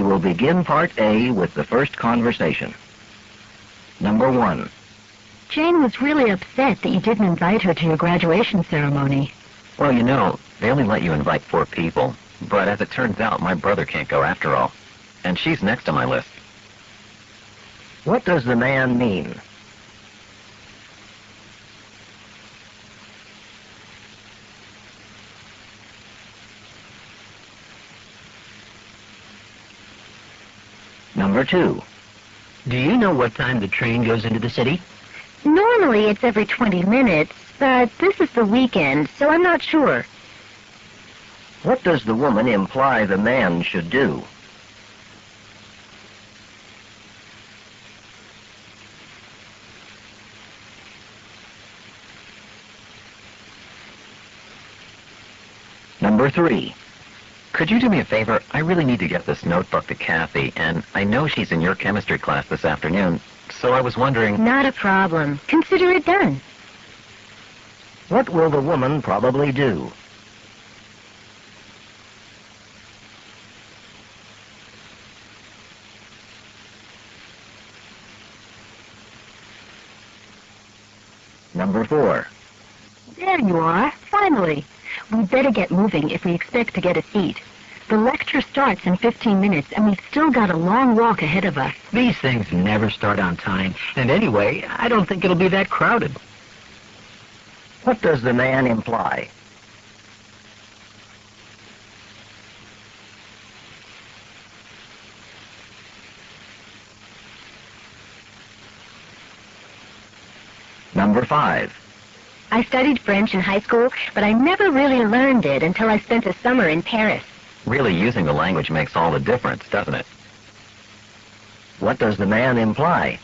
will begin Part A with the first conversation. Number 1. Jane was really upset that you didn't invite her to your graduation ceremony. Well, you know, they only let you invite 4 people. But as it turns out, my brother can't go after all. And she's next on my list. What does the man mean? Number 2. Do you know what time the train goes into the city? Normally it's every 20 minutes, but this is the weekend, so I'm not sure. What does the woman imply the man should do? Number 3. Could you do me a favor? I really need to get this notebook to Kathy, and I know she's in your chemistry class this afternoon, so I was wondering... Not a problem. Consider it done. What will the woman probably do? Number 4. There you are, finally. We'd better get moving if we expect to get a seat. The lecture starts in 15 minutes, and we've still got a long walk ahead of us. These things never start on time. And anyway, I don't think it'll be that crowded. What does the man imply? Number 5. I studied French in high school, but I never really learned it until I spent a summer in Paris. Really, using the language makes all the difference, doesn't it? What does the man imply?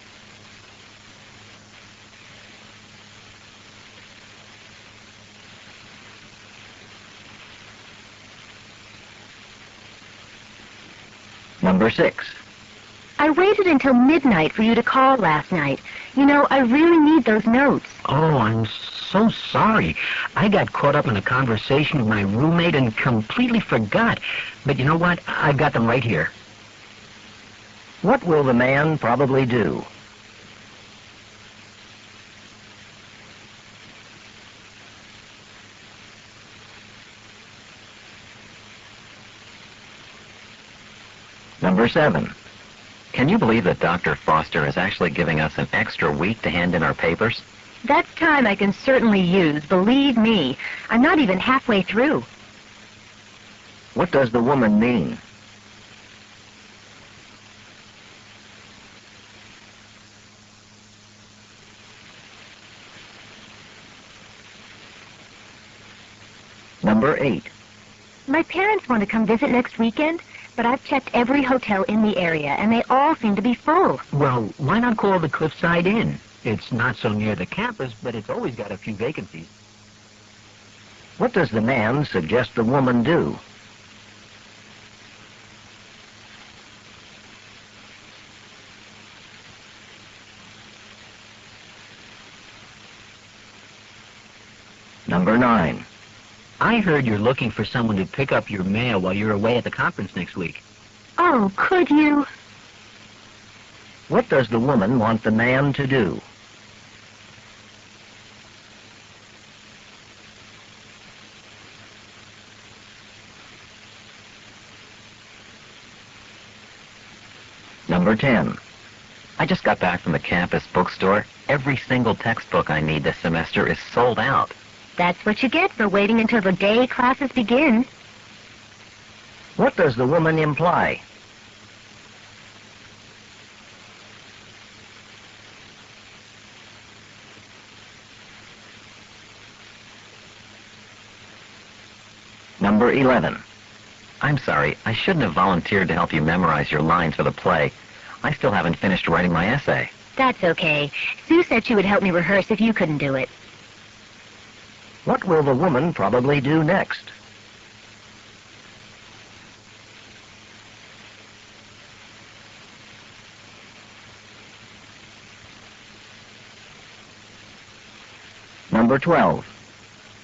Number 6. I waited until midnight for you to call last night. You know, I really need those notes. Oh, I'm so sorry. I got caught up in a conversation with my roommate and completely forgot. But you know what? I've got them right here. What will the man probably do? Number 7. Can you believe that Dr. Foster is actually giving us an extra week to hand in our papers? That's time I can certainly use, believe me. I'm not even halfway through. What does the woman mean? Number 8. My parents want to come visit next weekend, but I've checked every hotel in the area, and they all seem to be full. Well, why not call the Cliffside Inn? It's not so near the campus, but it's always got a few vacancies. What does the man suggest the woman do? Number 9. I heard you're looking for someone to pick up your mail while you're away at the conference next week. Oh, could you? What does the woman want the man to do? Number 10. I just got back from the campus bookstore. Every single textbook I need this semester is sold out. That's what you get for waiting until the day classes begin. What does the woman imply? Number 11. I'm sorry, I shouldn't have volunteered to help you memorize your lines for the play. I still haven't finished writing my essay. That's okay. Sue said she would help me rehearse if you couldn't do it. What will the woman probably do next? Number 12.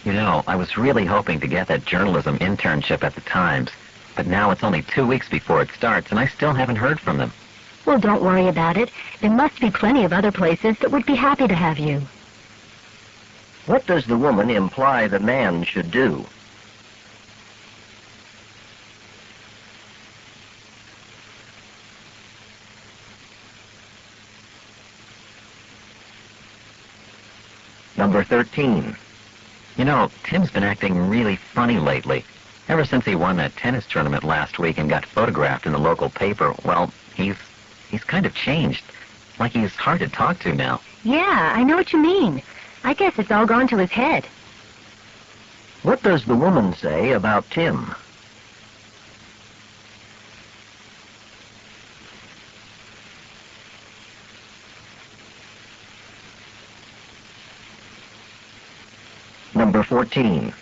You know, I was really hoping to get that journalism internship at the Times, But now it's only 2 weeks before it starts, and I still haven't heard from them. Well, don't worry about it. There must be plenty of other places that would be happy to have you. What does the woman imply the man should do? Number 13. You know, Tim's been acting really funny lately. Ever since he won that tennis tournament last week and got photographed in the local paper, well, he's kind of changed. Like he's hard to talk to now. Yeah, I know what you mean. I guess it's all gone to his head. What does the woman say about Tim? Number 14.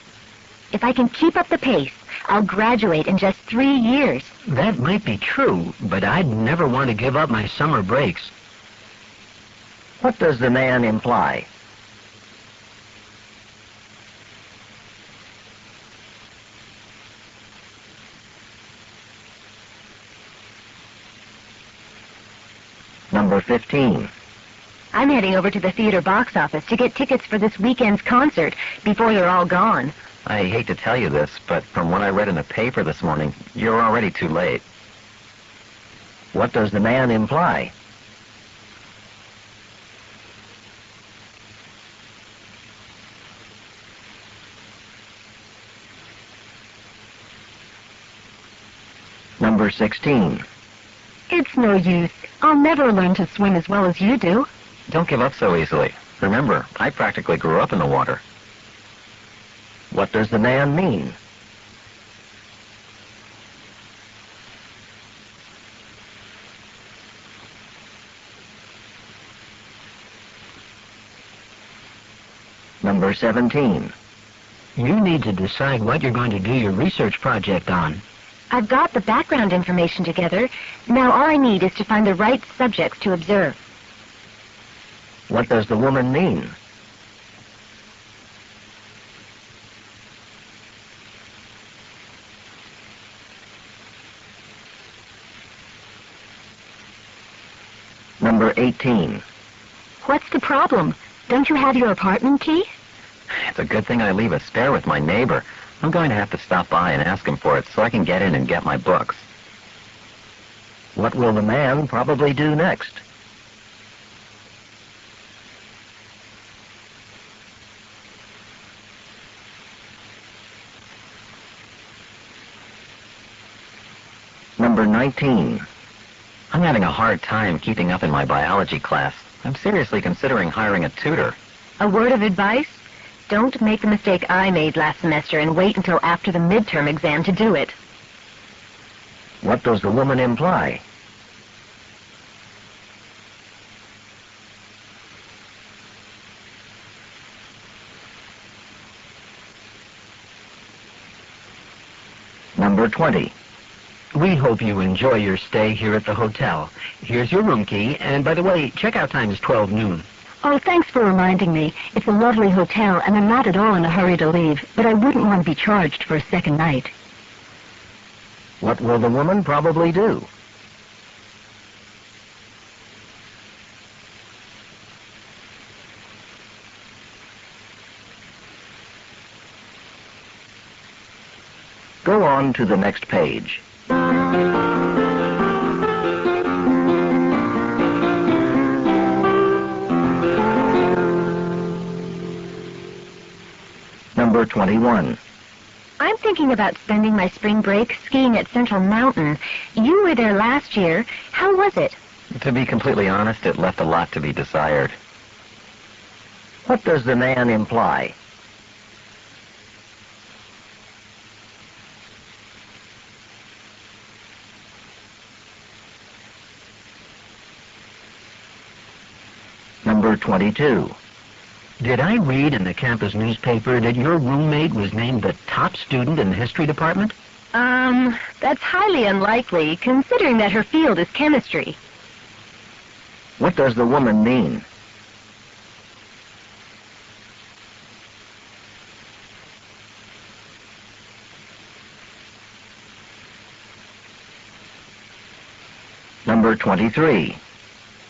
If I can keep up the pace, I'll graduate in just 3 years. That might be true, but I'd never want to give up my summer breaks. What does the man imply? Number 15. I'm heading over to the theater box office to get tickets for this weekend's concert before you're all gone. I hate to tell you this, but from what I read in the paper this morning, you're already too late. What does the man imply? Number 16. It's no use. I'll never learn to swim as well as you do. Don't give up so easily. Remember, I practically grew up in the water. What does the man mean? Number 17. You need to decide what you're going to do your research project on. I've got the background information together. Now all I need is to find the right subjects to observe. What does the woman mean? Number 18. What's the problem? Don't you have your apartment key? It's a good thing I leave a spare with my neighbor. I'm going to have to stop by and ask him for it so I can get in and get my books. What will the man probably do next? Number 19. I'm having a hard time keeping up in my biology class. I'm seriously considering hiring a tutor. A word of advice? Don't make the mistake I made last semester and wait until after the midterm exam to do it. What does the woman imply? Number 20. We hope you enjoy your stay here at the hotel. Here's your room key, and by the way, checkout time is 12 noon. Oh, thanks for reminding me. It's a lovely hotel, and I'm not at all in a hurry to leave, but I wouldn't want to be charged for a second night. What will the woman probably do? Go on to the next page. Number 21. I'm thinking about spending my spring break skiing at Central Mountain. You were there last year. How was it? To be completely honest, it left a lot to be desired. What does the man imply? Number 22. Did I read in the campus newspaper that your roommate was named the top student in the history department? That's highly unlikely, considering that her field is chemistry. What does the woman mean? Number 23.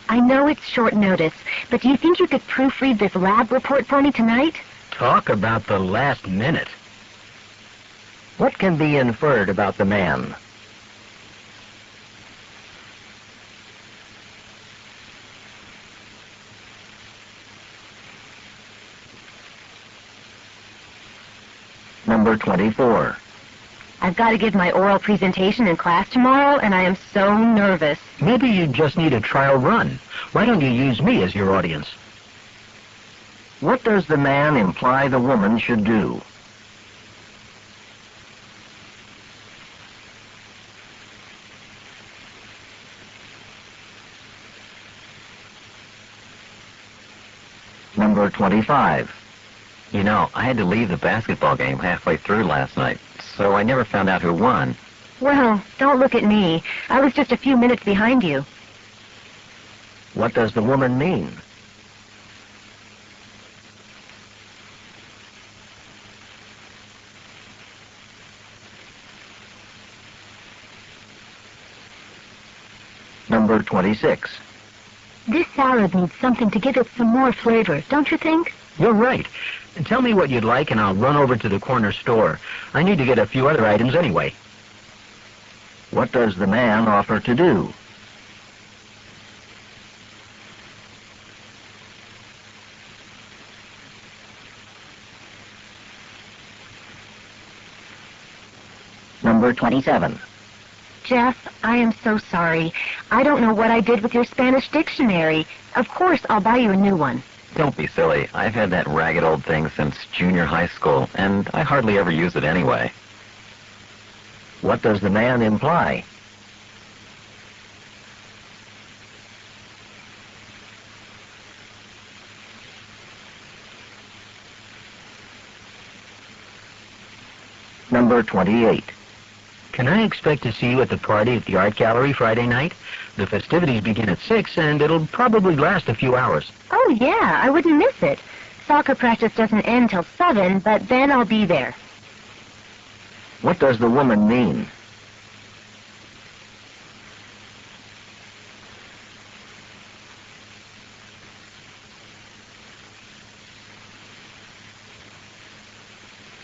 I know it's short notice, but do you think you could proofread this lab report for me tonight? Talk about the last minute. What can be inferred about the man? Number 24. I've got to give my oral presentation in class tomorrow, and I am so nervous. Maybe you just need a trial run. Why don't you use me as your audience? What does the man imply the woman should do? Number 25. You know, I had to leave the basketball game halfway through last night, so I never found out who won. Well, don't look at me. I was just a few minutes behind you. What does the woman mean? Number 26. This salad needs something to give it some more flavor, don't you think? You're right. Tell me what you'd like and I'll run over to the corner store. I need to get a few other items anyway. What does the man offer to do? Number 27. Jeff, I am so sorry. I don't know what I did with your Spanish dictionary. Of course, I'll buy you a new one. Don't be silly. I've had that ragged old thing since junior high school, and I hardly ever use it anyway. What does the man imply? Number 28. Can I expect to see you at the party at the art gallery Friday night? The festivities begin at 6 and it'll probably last a few hours. Oh, yeah, I wouldn't miss it. Soccer practice doesn't end till 7, but then I'll be there. What does the woman mean?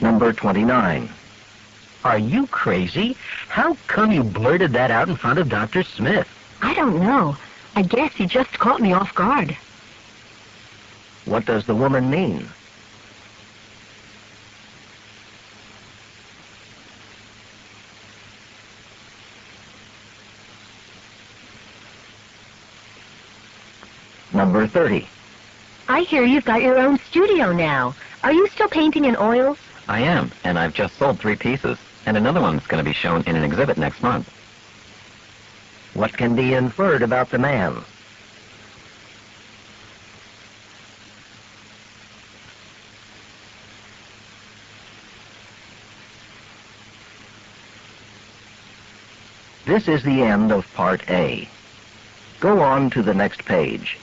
Number 29. Are you crazy? How come you blurted that out in front of Dr. Smith? I don't know. I guess he just caught me off guard. What does the woman mean? Number 30. I hear you've got your own studio now. Are you still painting in oils? I am, and I've just sold 3 pieces, and another one's going to be shown in an exhibit next month. What can be inferred about the man? This is the end of Part A. Go on to the next page.